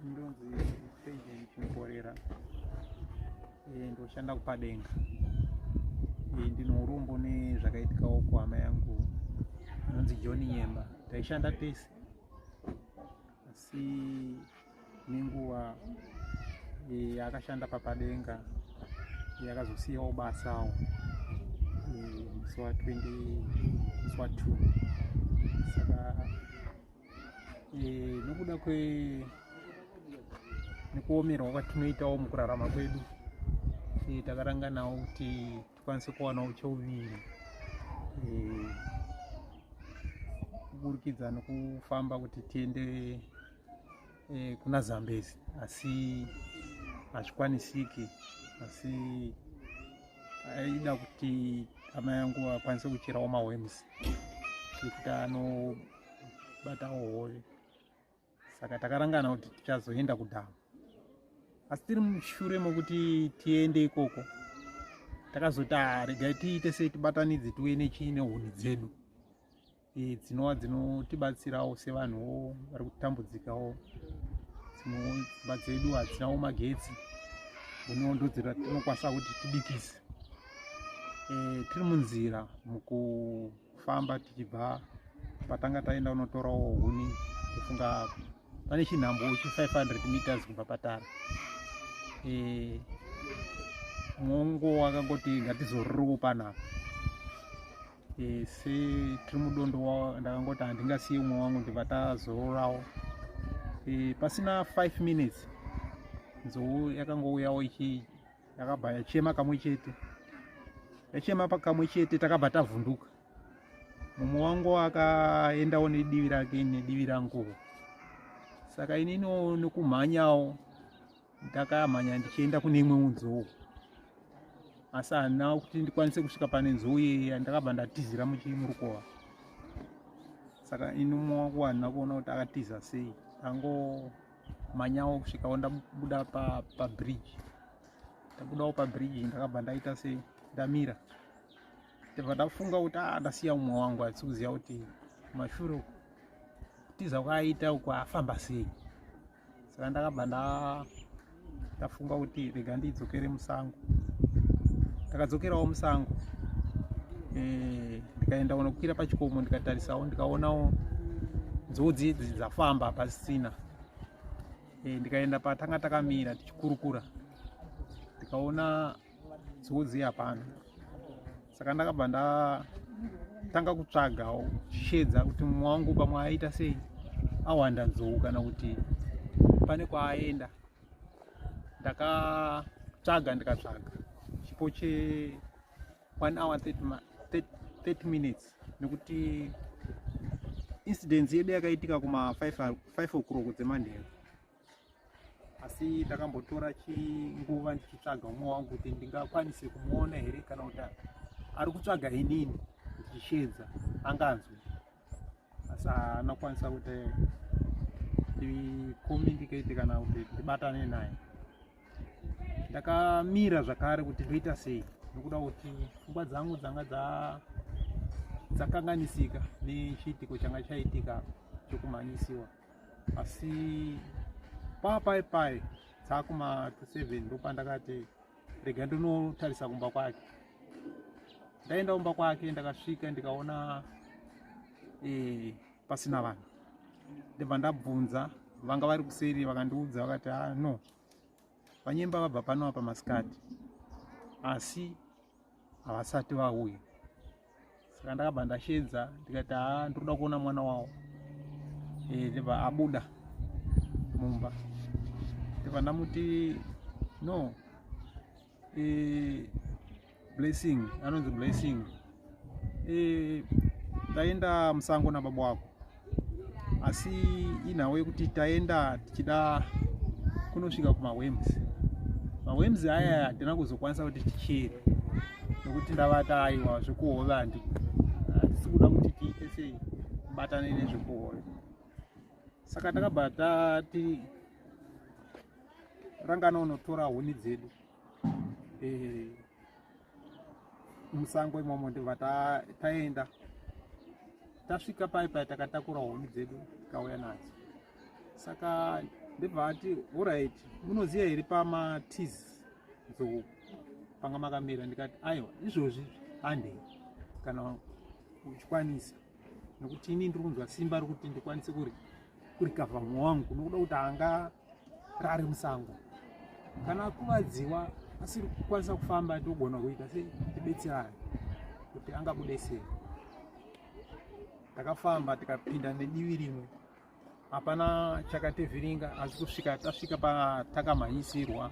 ndonzi Benjamin Chimporera ndoshanda kupadenga. Ndino urombo nezvakaitikawo kuhama yangu inonzi John Nyemba. Taishanda tese asi nenguva akashanda papadenga akazosiyawo basawo musi wa2. Saka nokuda nekuomerwa kwatinoitawo mukurarama kwedu takaranganawo kuti tikwanise kuwanawo cheuviri kuburikidza nekufamba kuti tiende kuna Zambezi, asi hazvikwanisiki. Asi aida kuti hama yangu akwanise kucherawo maWorms kuti anobatawo hove. Saka takarangana kuti tichazoenda kudhamu, asi tiri mushure mokuti tiende ikoko takazoti regai tiite tibatanidze tive nehuni dzedu dzinova dzinotibatsirawo sevanhuwo vari kutambudzikawo. Dzimba dzedu hadzinawo magetsi, ndo tinokwanisa kuti tibikise. Tiri munzira mukufamba tichibva patanga taenda kunotorawo huni, kufunga pane chinhambo chi500 meters kubva patara. Mwongo wakangoti ngatizororowo panapa. Se tiri mudondo ndakangoti handingasiye umwe wangu ndibva tazororawo. Pasina 5 minutes nzou yakangouyawo yakabva yachema kamwe chete. Yachema pakamwe chete takabva tavhunduka. Mumwe wangu akaendawo nedivi rake nedivi ranguwo. Saka inini nekumhanyawo ndakamhanya ndichienda kune imwewo nzou, asi handina kuti ndikwanise kusvika pane nzou iyi ndakabva ndatizira murukova. Saka ini mumwe wangu handina kuona kuti akatiza sei, mhanyawo kusvikawo ndabuda pabridge. Ndabudawo pabridge ndakabva ndaita sei ndamira. Ndabva ndafunga kuti ndasiya umwe wangu, hatisi kuziva kuti kumashure kutiza kwaaita uku afamba sei. Saka ndakabva ndafunga kuti rega ndidzokere musango. Ndakadzokerawo musango, ndikaenda kunokwira pachikomo ndikatarisawo ndikaonawo nzou dzidzi dzafamba pasina. Ndikaenda patanga takamira tichikurukura ndikaona nzou dzi hapana. Saka ndakabva ndatanga kutsvagawo chichedza kuti mumwe wangu pamwe aita sei awanda nzou kana kuti pane kwaaenda. Ndakatsvaga ndikatsvaga chipo che 1 hour 30 minutes nekuti incidents yedu yakaitika kuma 5 o'clock dzemanheru. Asi ndakambotora chinguva ndichitsvaga umwe wangu kuti ndingakwanise kumuona here kana kuti ari kutsvaga inini ndichishedza anganzwe. Asi anakwanisa kuti ndicommunicate kana kuti ndibatane naye. Ndakamira zvakare kuti ndoita sei, nokuda kuti pfungwa dzangu dzanga dzakanganisika nechiitiko changa chaitika chokumhanyisiwa. Asi paipai dzakuma 7 ndopandakati rega ndinotarisa kumba kwake. Ndaenda kumba kwake, ndakasvika ndikaona pasina vanhu. Ndibva ndabvunza vanga vari kuseri, vakandiudza vakati no, Vanyemba vabva pano apa masikati asi havasati vauya. Saka ndakabva ndashedza ndikati ndoda kuona mwana wavo. Ndibva abuda mumba. Ndibva ndamuti no, Blessing, anonzi Blessing, taenda musango nababa wako, asi inhawe kuti taenda tichida kunosvika kumaWorms. MaWorms aya hatina kuzokwanisa kuti tichere nokuti ndavata aiwa zvekuhove handisi kuda kuti tiite sei kubatane nezvekuhove. Saka takabva tati rangana unotora huni dzedu musango imomo. Ndibva taenda tasvika paipai takatakura huni dzedu tikauya nadzo. saka ndibva ati alright, munoziva here pamatizi nzou panga makamira? Ndikati aiwa, izvozvi handei kana uchikwanisa, nekuti ini ndiri kunzwa simba rekuti ndikwanise kurikavha mwoyo wangu, nokuda kuti anga rari musango kana kuvadziwa asiri kukwanisa kufamba, ndogona kuita sei tibetserane kuti angabude sei. Takafamba tikapinda nedivi rimwe, hapana chakatevhiringa, asi kusvika tasvika patakamhanyisirwa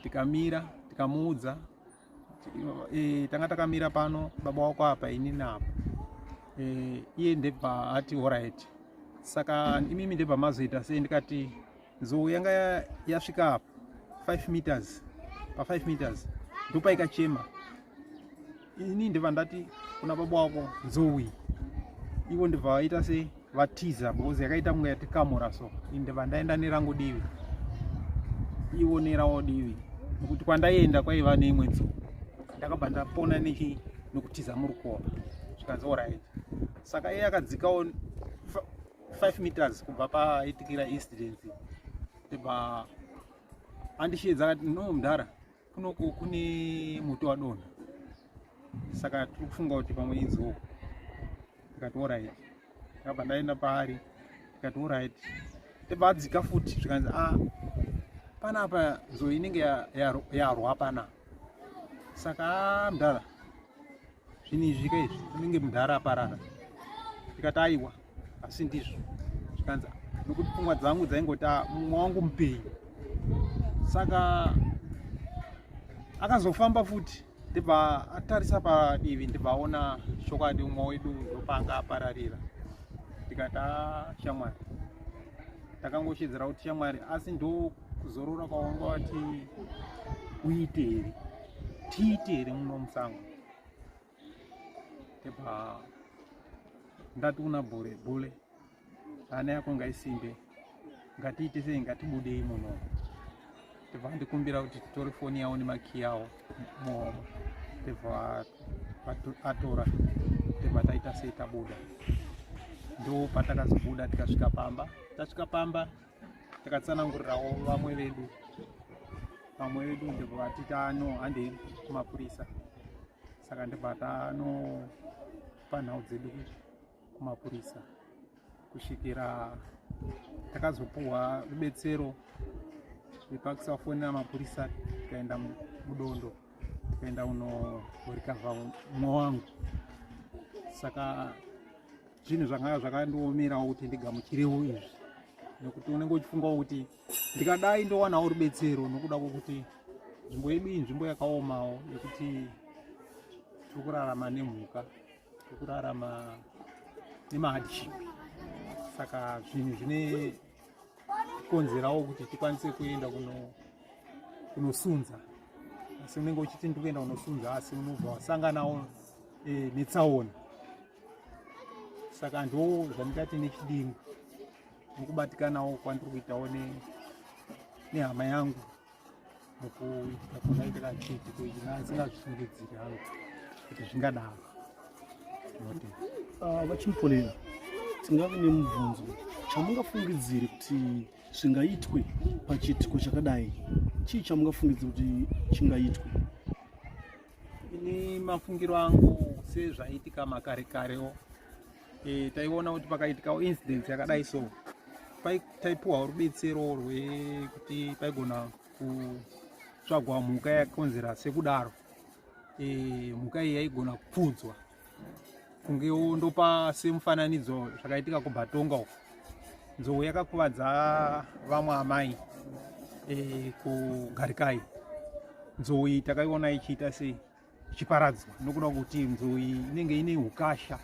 tikamira, tikamuudza tanga takamira pano, baba wako apa, ini napo. Iye ndebva ati alright. Saka imimi ndebva mazoita sei, ndikati nzou yanga yasvika apo 5 meters, pa 5 meters ndopa ikachema. Ini ndibva ndati kuna baba wako, nzou iyi, ivo ndibva vaita sei vatiza, because yakaita kunge yatikamura, so ini ndibva ndaenda nerangu divi, ivo neravo divi, nekuti kwandaienda kwaiva neimwe nzou. Ndakabva ndapona nekutiza murukova, zvikanzi alright. Saka iye akadzikawo 5 meters kubva paitikira incident, ndibva andishedza akati no mudhara, kunoko kune muto wadonha, saka tiri kufunga kuti pamwe inzou. Ndikati alright, ndakabva ndaenda paari, ndikati alright, ndibva adzika futi, zvikanzi panapa nzou inenge yarwa pana. Saka mudhara, zvinhu izvi kaizvi inenge mudhara aparara. Ndikati aiwa, asi ndizvo. Zvikanzi nokuti pfungwa dzangu dzaingoti mumwe wangu mupei. Saka akazofamba futi, ndibva atarisa padivi, ndibva aona chokwadi umwe wedu ndopanga apararira. Ndikati shamwari, takangoshedzera kuti shamwari, asi ndo kuzorora kwawanga wati uite here, tiite here muno musango. Ndibva ndati kuna bhule, hana yako ngaisimbe, ngatiite sei, ngatibudei muno. Ndibva ndikumbira kuti titore foni yawo nemakiyi yawo muomo, ndibva atora, ndibva taita sei tabuda. Ndo patakazobuda tikasvika pamba. Tasvika pamba takatsanangurirawo vamwe vedu, ndibva vati handei kumapurisa. Saka ndibva tanopa nhau dzedu kumapurisa, kusvikira takazopuhwa rubetsero rwepakusafonera mapurisa, tikaenda mudondo, tikaenda unorikavha mwoyo wangu. Saka zvinhu zvanga zvakandiomerawo kuti ndigamuchirewo izvi, nekuti unenge uchifungawo kuti ndikadai ndowanawo rubetsero, nokuda kwokuti nzvimbo yedu iyi nzvimbo yakaomawo, nekuti tiri kurarama nemhuka, tiri kurarama nemahardship. Saka zvinhu zvine konzerawo kuti tikwanise kuenda kunosunza, asi unenge uchiti ndiri kuenda kunosunza, asi unobva wasanganawo netsaona. Saka ndo zvandingati nechidingo, nokubatikanawo kwandiri kuitawo nehama yangu mukuita kunaitika chiitiko ichi, asingazvisungidziri hangu kuti zvingadaro. Vachimupolera, tingave nemubvunzo, chamungafungidzire kuti zvingaitwe pachiitiko chakadai? Chii chamungafungidzira kuti chingaitwe? Ini mafungiro angu sezvaitika makare karewo, taiona kuti pakaitikawo incidents yakadai so, taipuhwa rubetsero rwekuti paigona kutsvagwa mhuka yakonzera sekudaro. Mhuka iyi yaigona kupfudzwa, kungewo ndopa semufananidzo zvakaitika kuBhatonga uko. Nzou yakakuvadza vamwe amai kuGarikai. Nzou iyi takaiona ichiita sei ichiparadzwa, nokuda kuti nzou iyi inenge ine ukasha,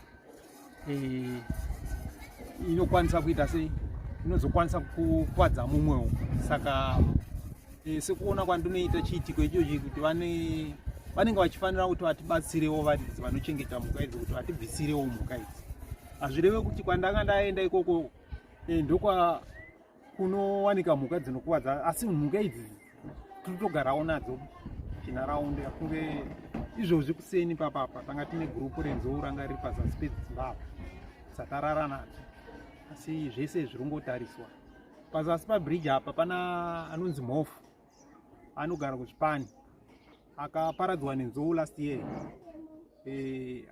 inokwanisa kuita sei, inozokwanisa kukuvadza mumwewo. Saka sekuona kwandinoita chiitiko ichochi, kuti vanenge vachifanira kuti vatibatsirewo varidzi vanochengeta mhuka idzi, kuti vatibvisirewo mhuka idzi. Hazvireve kuti kwandanga ndaenda ikoko ndokwa kunowanika mhuka dzinokuvadza, asi mhuka idzi tirikutogarawo nadzo chinharaunda. Kunge izvozvi kuseni papapa tanga tine gurupu renzou ranga riri pazasi pedzimbabwe dzakarara nadzo, asi zvese zvirongotariswa pazasi pabridge apa pana anonzi Mhofu anogara kuChipani, akaparadzwa nenzou last year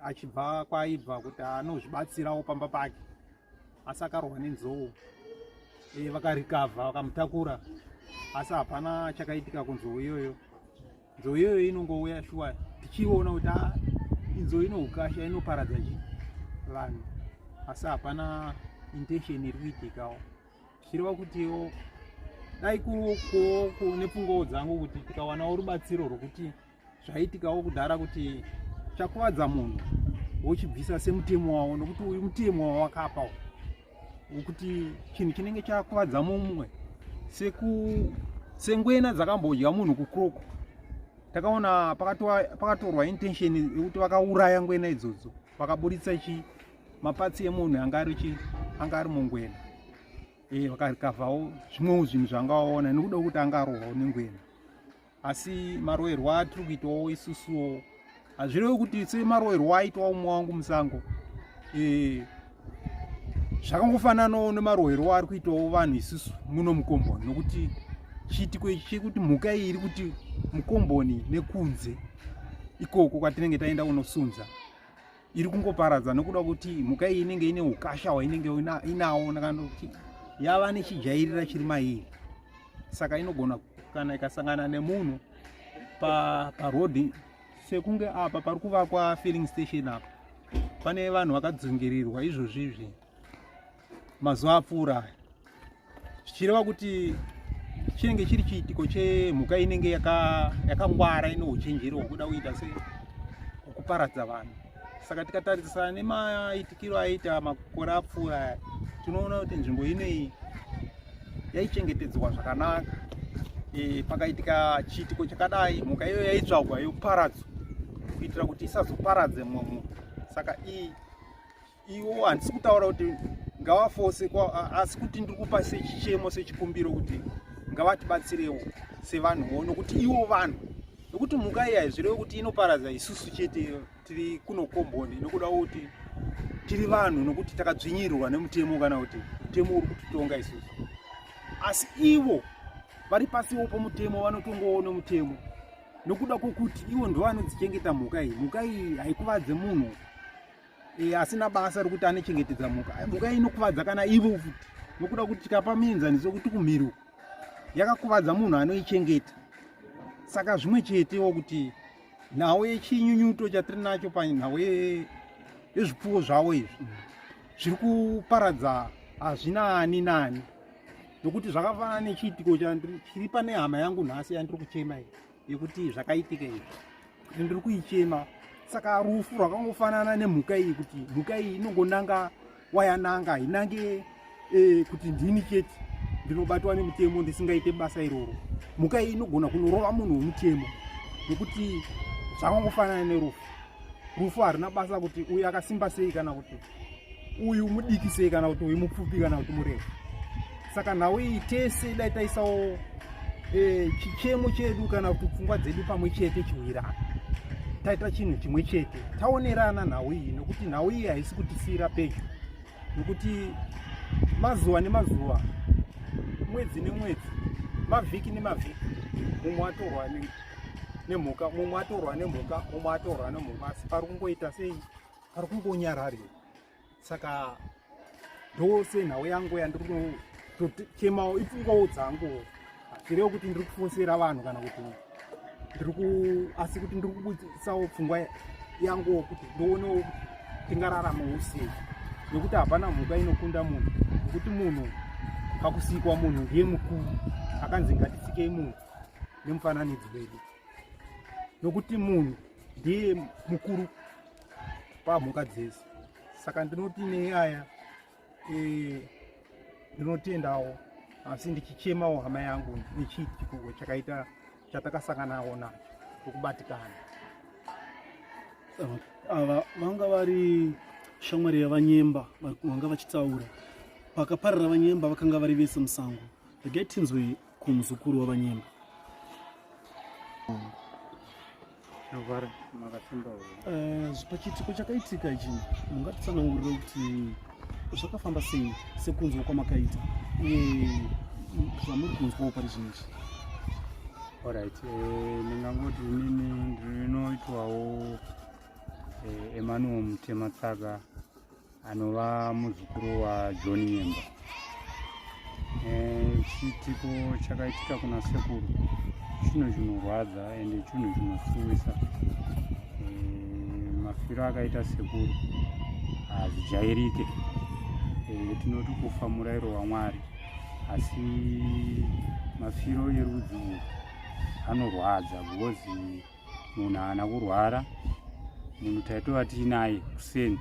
achibva kwaibva kuti anozvibatsirawo pamba pake, asi akarwa nenzou vakarikavha vakamutakura, asi hapana chakaitika kunzou iyoyo. Nzou iyoyo inongouya shuwa tichiona kuti inzou ino ukasha, inoparadza vanhu, asi hapana intention iri kuitikawo. Tichireva kutiwo dai nepfungwa dzangu kuti tikawanawo rubatsiro rwokuti zvaitikawo kudhara kuti chakuvadza munhu wochibvisa semutemo wawo, nokuti uyu mutemo wawakapawo wokuti chinhu chinenge chakuvadza mumwe sengwena dzakambodya munhu kukroko. Takaona pakatorwa intention yekuti vakauraya ngwena idzodzo, vakaburitsa mapatsi emunhu anga ari mungwena, vakarikavhawo zvimwewo zvinhu zvangawaona nekuda kuti angarohwawo nengwena. Asi maroverwa atiri kuitawo isusuwo hazvirevi kuti semaroverwa aitwa umwe wangu musango, zvakangofananawo nemaroverwa ari kuitawo vanhu isusu muno mukomboni, nokuti chiitiko ichi chekuti mhuka iyi iri kuti mukomboni nekunze ikoko kwatinenge taenda kunosunza iri kungoparadza nokuda kuti mhuka iyi inenge ine ukasha hwainenge inawo, nakanoti yava nechijairira chiri mairi. Saka inogona kana ikasangana nemunhu parodhi, sekunge apa pari kuvakwa filling station apa, pane vanhu vakadzungirirwa izvozvizvi mazuva apfuura, zvichireva kuti chinenge chiri chiitiko chemhuka inenge yakangwara, ine uchenjeri hwekuda kuita sekuparadza vanhu. Saka tikatarisana nemaitikiro aita makore apfuura, tinoona kuti nzvimbo ineyi yaichengetedzwa zvakanaka. Pakaitika chiitiko chakadai, mhuka iyo yaitsvagwa yoparadzwa kuitira kuti isazoparadze mumwe munhu. Saka iwo handisi kutaura kuti ngavafose, asi kuti ndiri kupa sechichemo sechikumbiro kuti ngavatibatsirewo sevanhuwo, nokuti ivo vanhu, nokuti mhuka iyi haizvirevi kuti inoparadza isusu chete tiri kuno komboni nokuda kuti tiri vanhu, nokuti takadzvinyirirwa nemutemo kana kuti mutemo uri kutitonga isusu. Asi ivo vari pasiwo pomutemo vanotongowo nemutemo nokuda kwokuti ivo ndovanodzichengeta mhuka iyi. Mhuka iyi haikuvadze munhu asina basa rekuti anochengetedza mhuka. Mhuka iyi inokuvadza kana ivo futi, nokuda kuti tikapa muenzaniso kuti kumhiri yakakuvadza munhu anoichengeta. Saka zvimwe chetewo kuti nhau yechinyunyuto chatiri nacho panhau yezvipfuwo zvavo izvi zviri kuparadza hazvina ani nani, nokuti zvakafanana nechiitiko chiri pane hama yangu nhasi yandiri kuchema iyi, yekuti zvakaitika izvi kuti ndiri kuichema. Saka rufu rwakangofanana nemhuka iyi, kuti mhuka iyi inongonanga wayananga, inange kuti ndini chete ndinobatwa nemutemo ndisingaite basa iroro. Mhuka iyi inogona kunorova munhu wemutemo, nokuti zvakangofanana nerufu. Rufu harina basa kuti uyu akasimba sei, kana kuti uyu mudiki sei, kana kuti uyu mupfupi, kana kuti murefu. Saka nhau iyi tese dai taisawo chichemo chedu kana kuti pfungwa dzedu pamwe chete chiwirana, taita chinhu chimwe chete, taonerana nhau iyi, nokuti nhau iyi haisi kutisiyira pedyo, nokuti mazuva nemazuva, mwedzi nemwedzi, mavhiki nemavhiki, mumwe atorwa nemhuka, mumwe atorwa nemhuka, mumwe atorwa nemhuka, asi pari kungoita sei, pari kungonyararira. Saka ndose nhau yangu yandiri kuchemawo, ipfungwawo dzangu, hazvirevo kuti ndiri kufosera vanhu kana kuti asi kuti ndiri kubudisawo pfungwa yangu kuti ndionewo kuti tingararamawo sei, nokuti hapana mhuka inokunda munhu, nokuti munhu pakusikwa munhu ndiye mukuru, akanzi ngatisikei munhu nemufananidzo wedu, nokuti munhu ndiye mukuru pamhuka dzese. Saka ndinoti neaya ndinotendawo, asi ndichichemawo hama yangu nechiitiko chakaita chatakasanganawo nacho kukubatikana. Ava vanga vari shamwari yavanyemba vanga vachitaura, pakaparira vanyemba vakanga vari vese musango. Regai tinzwe kumuzukuru wavanyemba. Pachiitiko chakaitika ichi mungatitsanangurire kuti zvakafamba sei sekunzwa kwamakaita, uye zvamuri kunzwawo pari zhinji? Alright, ndingangoti inini ndinoitwawo Emmanuel Mutematsaka anova muzukuru waJohn Nyemba. Chiitiko chakaitika kuna sekuru chinhu chinorwadza ende chinhu chinosuwisa. Mafiro akaita sekuru hazijairike. Tinoti kufa murayiro waMwari, asi mafiro erudzi urwu anorwadza because munhu haana kurwara, munhu taitova tiinaye kuseni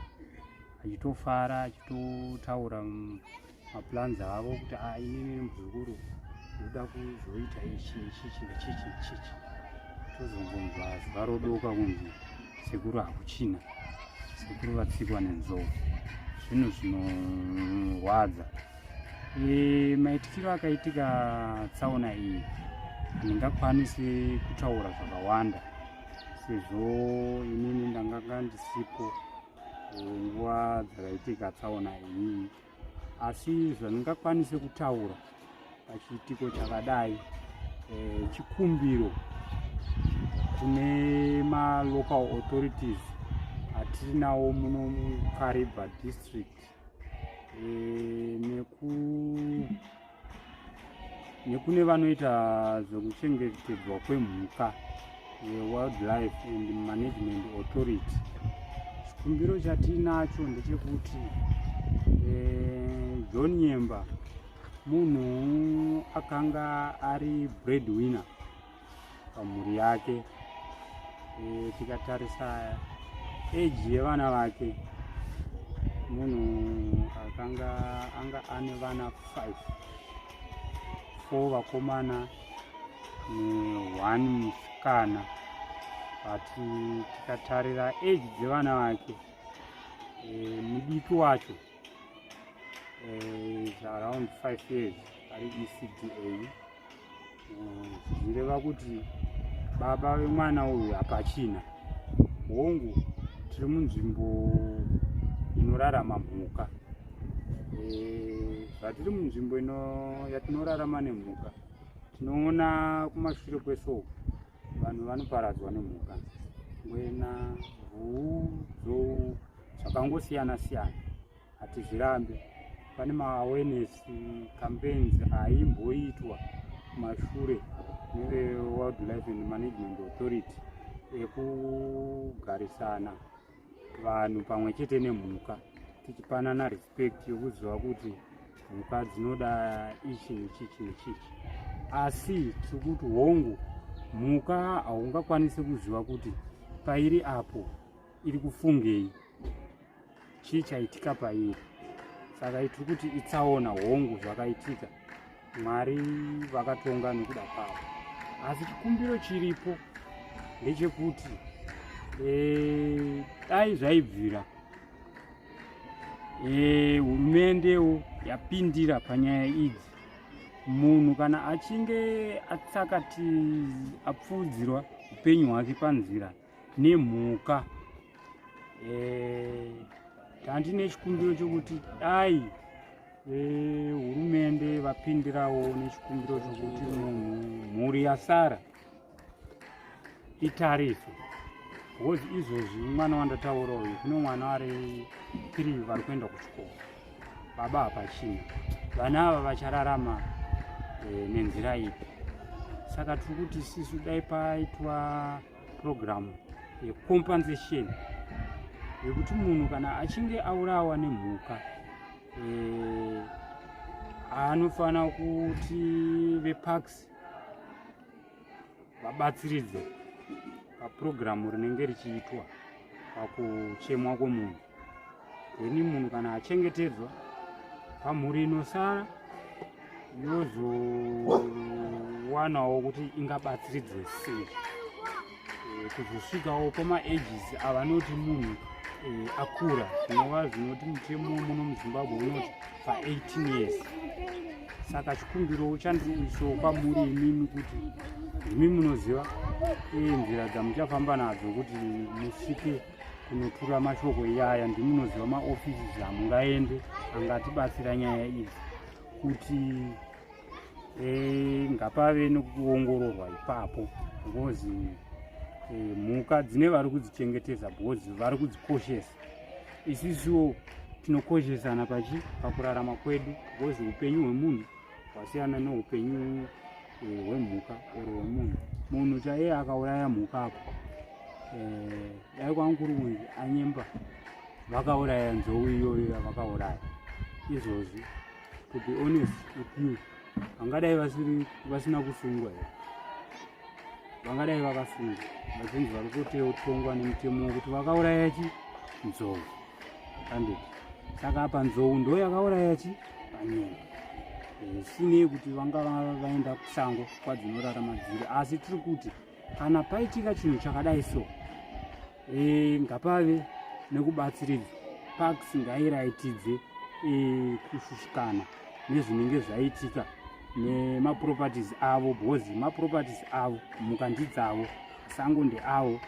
achitofara achitotaura maplans avo kuti inini muzukuru ndoda kuzoita ichi nechichi. Tozongonzwa zuva rodoka kunzi sekuru hakuchina, sekuru vatsikwa nenzou. Zvinhu zvinorwadza. Maitikiro akaitika tsaona iyi handingakwanisi kutaura zvakawanda sezvo inini ndanganga ndisipo nguva dzakaitika tsaona iyi, asi zvandingakwanise kutaura pachiitiko chakadai, chikumbiro kune malocal authorities atiri nawo muno muKaribha district, nekune vanoita zvekuchengetedzwa kwemhuka, Wildlife and Management Authority. Chikumbiro chatinacho ndechekuti John Nyemba munhu akanga ari breadwinner pamhuri yake. Tikatarisa age yevana vake, munhu anga ane vana 4 vakomana ne1 musikana. But tikatarira age dzevana vake, mudiki wacho is around 5 years ari ECDA. Zvireva kuti baba vemwana uyu hapachina. Hongu tiri munzvimbo inorarama mhuka. Zvatiri munzvimbo yatinorarama nemhuka, tinoona kumashure kweso vanhu vanoparadzwa nemhuka, ngwena, huu, nzou, zvakangosiyana siyana. Hatizvirambe. Pane ma-awareness campaigns aimboitwa kumashure neWildlife and Management Authority ekugarisana vanhu pamwe chete nemhuka, tichipanana respect yokuziva kuti mhuka dzinoda ichi nechichi. Asi tikuti hongu mhuka haungakwanisi kuziva kuti pairi apo iri kufungei, chii chaitika pairi. Saka tiri kuti itsaona hongu zvakaitika, Mwari vakatonga nekuda kwavo. Asi chikumbiro chiripo ndechekuti dai zvaibvira hurumendewo yapindira panyaya idzi. Munhu kana achinge atsakati apfuudzirwa upenyu hwake panzira nemhuka, handine chikumbiro chokuti dai hurumende vapindirawo nechikumbiro chokuti mhuri yasara itariswe. Because izvozvi mwana wandataura uyu kuno mwana vari 3 vari kuenda kuchikoro, baba hapachina. Vana ava vachararama nenzira ipi? Saka tiri kuti isusu dai paitwa program yecompensation yekuti munhu kana achinge aurawa nemhuka, anofanira kuti veparks vabatsiridze paprogramu rinenge richiitwa pakuchemwa kwemunhu. Then munhu kana achengetedzwa, pamhuri inosara yozowanawo kuti ingabatsiridzwe sei kuzosvikawo pama-ages avanoti munhu akura. Zvinova zvinoti mutemo muno muZimbabwe unoti pa18 years. Saka chikumbiro chandiiso kwamuri imimi kuti imi munoziva nzira dzamuchafamba nadzo kuti musvike kunotura mashoko iyaya. Ndimunoziva maofisi amungaende angatibatsira nyaya idzi, kuti ngapave nekuongororwa ipapo because mhuka dzine vari kudzichengetedza because vari kudzikoshesa. Isisuwo tinokoshesana pakurarama kwedu because upenyu hwemunhu hwasiyana neupenyu hwemhuka oro hwemunhu. Munhu chaiye akauraya mhuka apo dai kwangurumwe anyemba vakauraya nzou iyoyo yavakauraya. Izvozvi to be honest with you vangadai vasina kusungwa here, vangadai vakasungwa vazhinji vari kutongwa nemutemo wekuti vakauraya nzou 100. Saka apa nzou ndo yakauraya vanyemba. Sinei kuti vanga vaenda kusango kwadzinorarama dziri, asi tiri kuti kana paitika chinhu chakadai so ngapave nekubatsiridza. Parks ngairaitidze kushushikana nezvinenge zvaitika nemaproperties avo because maproperties avo mhuka ndidzavo, sango ndeavo.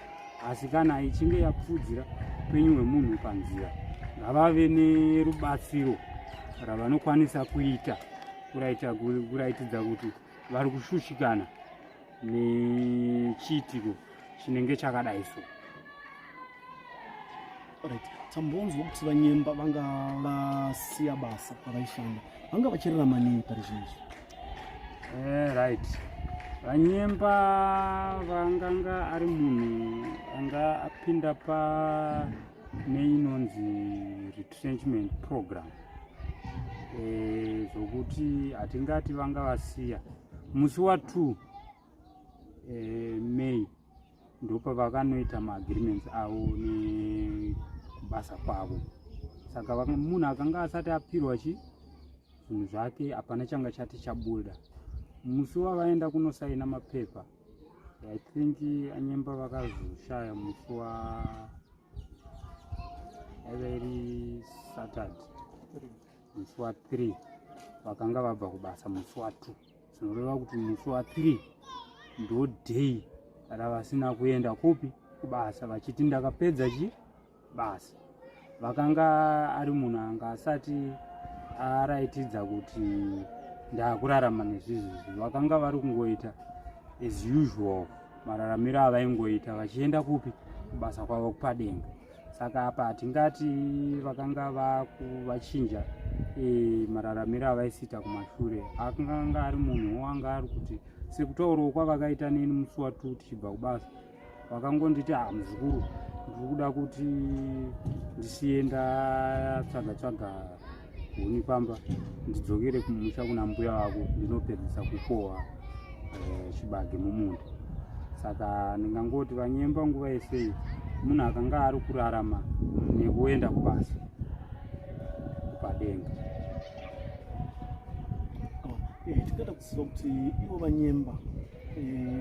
Asi kana ichinge yapfudzira upenyu hwemunhu panzira ngavave nerubatsiro ravanokwanisa kuita kuraitidza kuti vari kushushikana nechiitiko chinenge chakadai so. Tambonzwa kuti vanyemba vanga vasiya basa pavaishanda vanga vachirarama nei pari zvinezvi? Right, vanyemba vanganga ari munhu anga apinda neinonzi retrenchment program zvokuti hatingati vanga vasiya. Musi wa2 May ndopavakanoita maagreements avo nekubasa kwavo. Saka munhu akanga asati apirwa zvinhu zvake hapana changa chati chabuda. Musi wavaenda kunosaina mapepa I think anyemba vakazoshaya musi iri Saturday, musi wa3 vakanga vabva kubasa musi wa2. Zvinoreva kuti musi wa3 ndo day ravasina kuenda kupi kubasa, vachiti ndakapedza basa. Vakanga ari munhu anga asati araitidza kuti ndakurarama nezvizvi. Vakanga vari kungoita as usual mararamiro avaingoita vachienda kupi kubasa kwavo kupadenga. Saka apa hatingati vakanga vachinja mararamiro avaisita kumashure. Akanga ari munhu wanga ari kuti sekutaurawo kwavakaita neni musi wa2 tichibva kubasa, vakangonditi muzukuru ndiri kuda kuti ndisiye ndatsvaga huni pamba ndidzokere kumusha kuna mbuya wako ndinopedzisa kukohwa chibage mumunda. Saka ndingangoti vanyemba nguva yese munhu akanga ari kurarama nekuenda kubasa kupadenga. Tingada kuziva kuti ivo vanyemba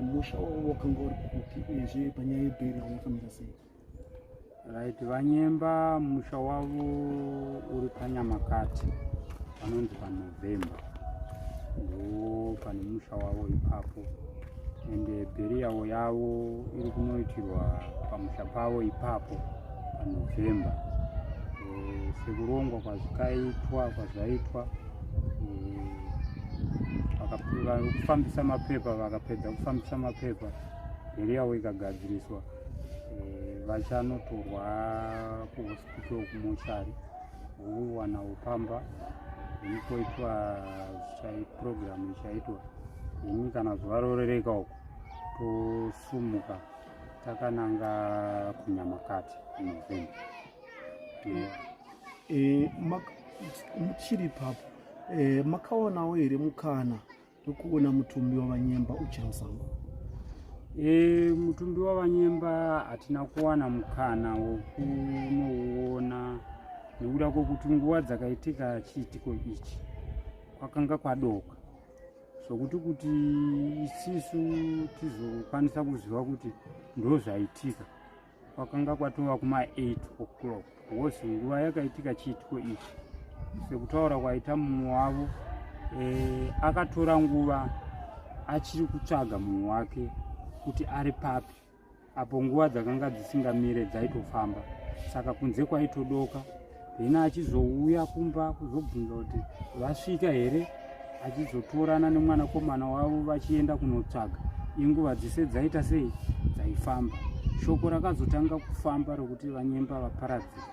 musha wavo wakanga uri kupi uyezve panyaya yebheri vanofambira sei? Right, vanyemba musha wavo uri paNyamakati panonzi paNovemba, ndo pane musha wavo ipapo. Ende bheri yavo iri kunoitirwa pamusha pavo ipapo paNovemba. Sekurongwa kwazvaitwa kufambisa mapepa, vakapedza kufambisa mapepa bheri yavo ikagadziriswa, vachanotorwa kuhospital kumochari vowana upamba inoitwa program ichaitwa ini kana zuva rorereka uko tosumuka takananga kuNyamakati Novemba. Muchiri ipapo makaonawo here mukana wekuona mutumbi wavanyemba uchiri musango? Mutumbi wavanyemba hatina kuwana mukana wokunouona nekuda kwokuti nguva dzakaitika chiitiko ichi kwakanga kwadoka, zvokuti isisu tizokwanisa kuziva kuti ndo zvaitika kwakanga kwatova kuma8 o'clock because nguva yakaitika chiitiko ichi. Sekutaura kwaita mumwe wavo akatora nguva achiri kutsvaga mumwe wake kuti ari papi, apo nguva dzakanga dzisingamire dzaitofamba. Saka kunze kwaitodoka, then achizouya kumba kuzobvunza kuti vasvika here, achizotorana nemwanakomana wavo vachienda kunotsvaga. Inguva dzese dzaita sei dzaifamba. Shoko rakazotanga kufamba rokuti Vanyemba vaparadzira.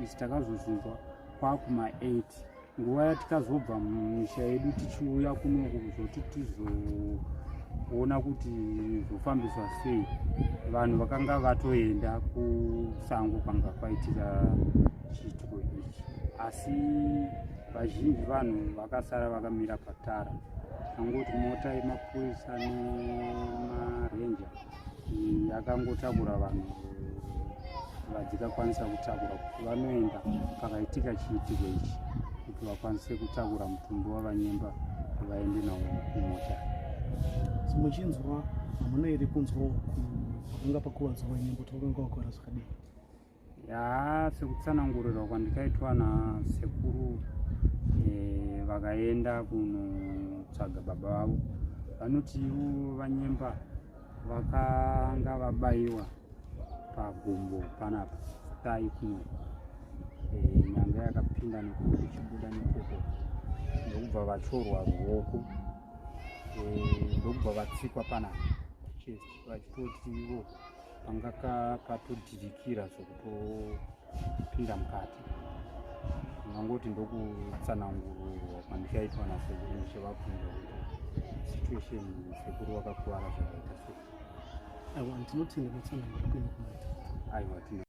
Isi takazozvinzwa kwakuma8. Nguva yatikazobva mumisha yedu tichiuya kunoku kuzoti tizoona kuti zvofambiswa sei, vanhu vakanga vatoenda kusango kwanga kwaitika chiitiko ichi. Asi vazhinji vanhu vakasara vakamira patara. Angoti mota yemapurisa nemarenja yakangotakura vanhu vadzikakwanisa kutakura kuti vanoenda pakaitika chiitiko ichi, kuti vakwanise kutakura mutumbi waVanyemba vaende nawo kumota. Muchinzwa hamuna here kunzwa kwakanga pakuwadzwa Vanyemba kuti vakanga vakora zvakadii? Sekutsanangurirwa kwandikaitwa nasekuru vakaenda kunotsvaga baba vavo, vanoti ivo Vanyemba vakanga vabayiwa pagumbo panapa tai kuno, nyanga yakapinda nekuti ichibuda nekoko, ndokubva vachorwa ruoko, ndokubva vatsikwa panapa chest, vachitoti ivo panga patodhirikira zvokutopinda mukati. Ndingangoti ndokutsanangurwa kwandikaitwa nasekuru nechevakunda kuti situation sekuru vakakuwara zvakaita sei. Aiwa, ndinotenda kutsanangura kwenyu kumaita. Aiwa.